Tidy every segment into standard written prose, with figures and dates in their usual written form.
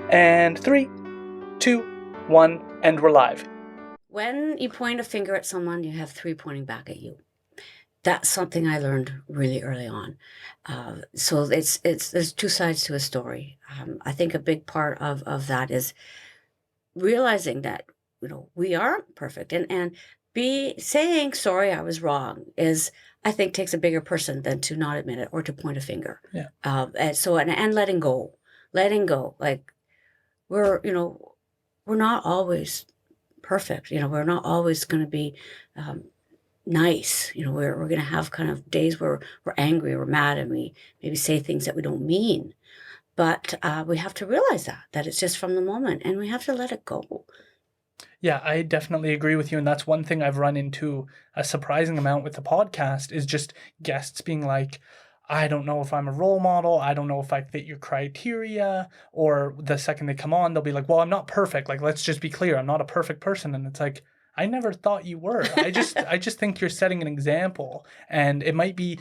And 3, 2, 1, and we're live. When you point a finger at someone, you have 3 pointing back at you. That's something I learned really early on. So there's 2 sides to a story. I think a big part of that is realizing that, we aren't perfect, and be saying, "Sorry, I was wrong," is, I think, takes a bigger person than to not admit it or to point a finger. Yeah. And letting go. Letting go. Like, we're, we're not always perfect. We're not always going to be nice. We're going to have kind of days where we're angry, we're mad, and we maybe say things that we don't mean. But we have to realize that it's just from the moment, and we have to let it go. Yeah, I definitely agree with you. And that's one thing I've run into a surprising amount with the podcast is just guests being like, I don't know if I'm a role model. I don't know if I fit your criteria. Or the second they come on, they'll be like, well, I'm not perfect. Like, let's just be clear. I'm not a perfect person. And it's like, I never thought you were. I just think you're setting an example, and it might be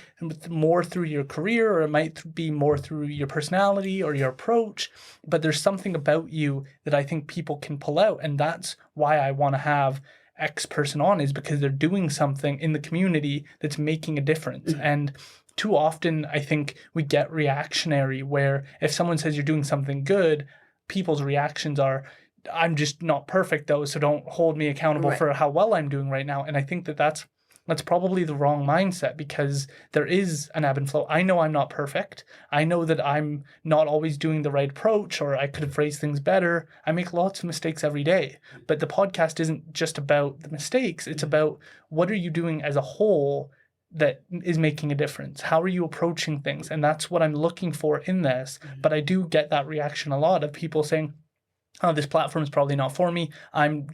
more through your career, or it might be more through your personality or your approach, but there's something about you that I think people can pull out, and that's why I want to have X person on, is because they're doing something in the community that's making a difference. And too often, I think we get reactionary, where if someone says you're doing something good, people's reactions are, I'm just not perfect though, so don't hold me accountable Right. for how well I'm doing right now. And I think that's probably the wrong mindset, because there is an ebb and flow. I know I'm not perfect. I know that I'm not always doing the right approach, or I could have phrased things better. I make lots of mistakes every day. But the podcast isn't just about the mistakes. It's about, what are you doing as a whole that is making a difference? How are you approaching things? And that's what I'm looking for in this. But I do get that reaction a lot of people saying, oh, this platform is probably not for me. I'm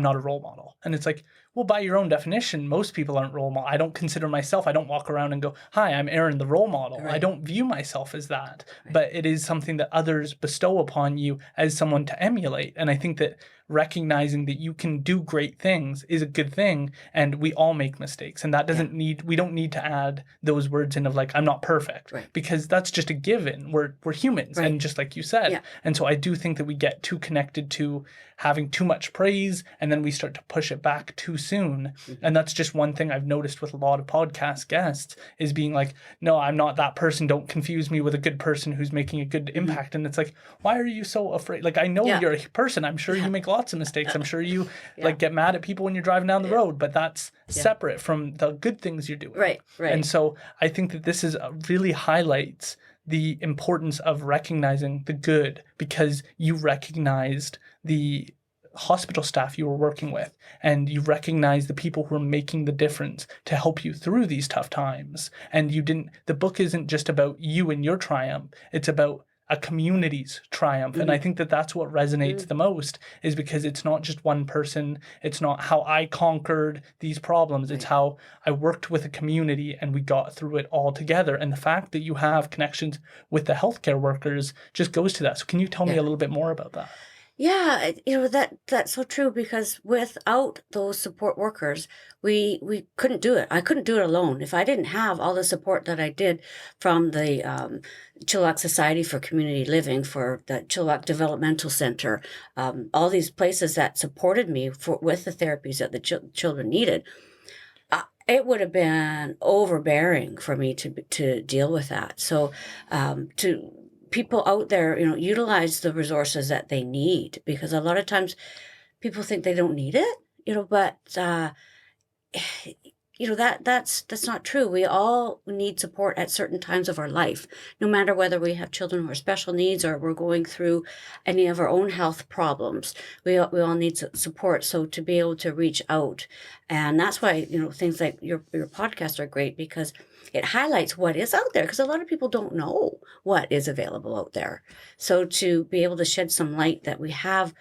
not a role model. And it's like, well, by your own definition, most people aren't role model. I don't consider myself, I don't walk around and go, hi, I'm Aaron, the role model. Right. I don't view myself as that. Right. But it is something that others bestow upon you as someone to emulate. And I think that recognizing that you can do great things is a good thing, and we all make mistakes, and that doesn't we don't need to add those words in of like, I'm not perfect, Right. because that's just a given. We're humans, Right. and just like you said. Yeah. And so I do think that we get too connected to having too much praise, and then we start to push it back too soon. And that's just one thing I've noticed with a lot of podcast guests, is being like, no, I'm not that person. Don't confuse me with a good person who's making a good impact. And it's like, why are you so afraid? Like, I know you're a person. I'm sure you make lots of mistakes. I'm sure you like get mad at people when you're driving down the road, but that's separate from the good things you're doing. Right. And so I think that this is really highlights the importance of recognizing the good, because you recognized the hospital staff you were working with, and you recognize the people who are making the difference to help you through these tough times. And the book isn't just about you and your triumph, it's about a community's triumph. And I think that that's what resonates the most, is because it's not just one person. It's not how I conquered these problems. It's how I worked with a community and we got through it all together. And the fact that you have connections with the healthcare workers just goes to that. So can you tell me a little bit more about that? Yeah, that's so true, because without those support workers, we couldn't do it. I couldn't do it alone. If I didn't have all the support that I did from the Chilliwack Society for Community Living, for the Chilliwack Developmental Center, all these places that supported me with the therapies that the children needed, it would have been overbearing for me to deal with that. So to people out there, utilize the resources that they need, because a lot of times people think they don't need it, but that's not true. We all need support at certain times of our life, no matter whether we have children who are special needs or we're going through any of our own health problems. We all need support. So to be able to reach out, and that's why, things like your podcasts are great, because it highlights what is out there, because a lot of people don't know what is available out there. So to be able to shed some light that we have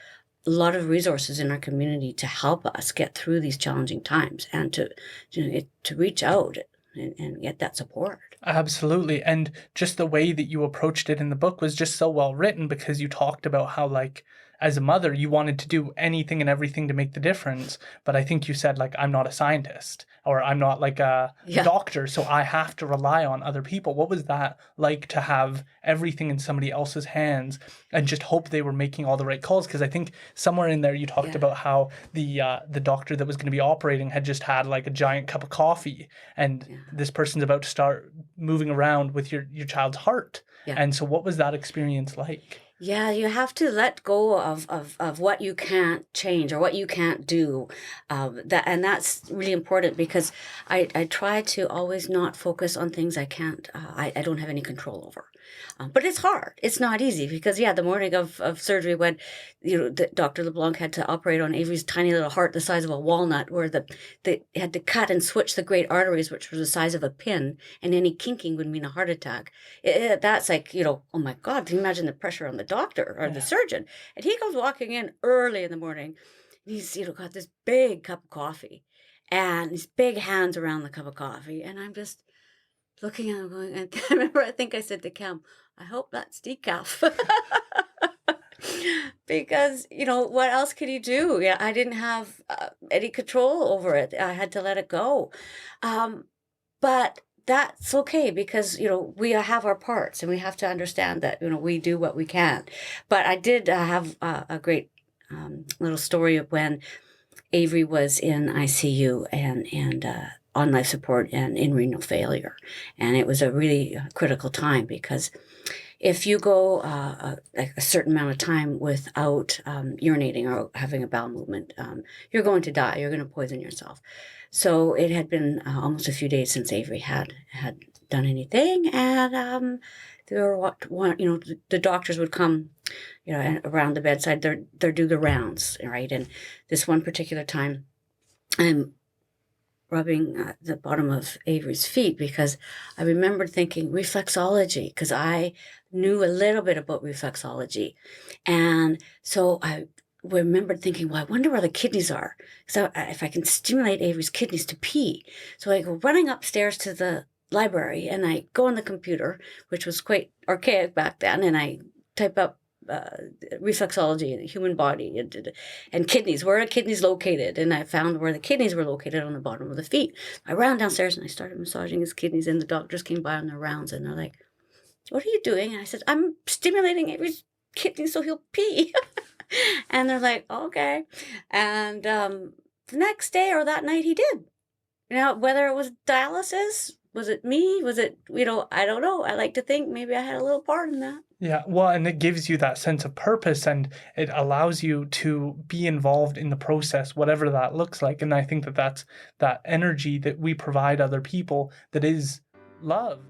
a lot of resources in our community to help us get through these challenging times, and to reach out and get that support. Absolutely. And just the way that you approached it in the book was just so well written, because you talked about how, like, as a mother, you wanted to do anything and everything to make the difference. But I think you said, like, I'm not a scientist, or I'm not like a Yeah. doctor, so I have to rely on other people. What was that like, to have everything in somebody else's hands and just hope they were making all the right calls? Because I think somewhere in there you talked Yeah. about how the doctor that was going to be operating had just had like a giant cup of coffee, and Yeah. this person's about to start moving around with your child's heart. Yeah. And so what was that experience like? Yeah, you have to let go of what you can't change or what you can't do. That's really important because I try to always not focus on things I can't, I don't have any control over. But it's hard. It's not easy because, yeah, the morning of surgery when, Dr. LeBlanc had to operate on Avery's tiny little heart the size of a walnut, where they had to cut and switch the great arteries, which were the size of a pin, and any kinking would mean a heart attack. That's like, oh my God, can you imagine the pressure on the doctor or the Yeah. surgeon? And he comes walking in early in the morning. And he's, got this big cup of coffee and these big hands around the cup of coffee. And I'm just looking at him going, and I remember, I think I said to Cam, I hope that's decaf. Because, what else could he do? Yeah, I didn't have any control over it. I had to let it go. But that's okay because, we have our parts and we have to understand that, we do what we can. But I did have a great little story of when Avery was in ICU and on life support and in renal failure. And it was a really critical time because if you go like a certain amount of time without urinating or having a bowel movement, you're going to die. You're going to poison yourself. So it had been almost a few days since Avery had done anything, and there were the doctors would come, and around the bedside. They do the rounds, right? And this one particular time, I'm rubbing the bottom of Avery's feet because I remembered thinking reflexology because I knew a little bit about reflexology. And so I remembered thinking, well, I wonder where the kidneys are. So if I can stimulate Avery's kidneys to pee. So I go running upstairs to the library and I go on the computer, which was quite archaic back then, and I type up reflexology in the human body and kidneys. Where are kidneys located? And I found where the kidneys were located on the bottom of the feet. I ran downstairs and I started massaging his kidneys, and the doctors came by on their rounds and they're like, what are you doing? And I said, I'm stimulating Avery's kidneys so he'll pee. And they're like, okay. And the next day or that night he did. Whether it was dialysis, was it me? Was it, I don't know. I like to think maybe I had a little part in that. Yeah, well, and it gives you that sense of purpose, and it allows you to be involved in the process, whatever that looks like. And I think that that's that energy that we provide other people that is love.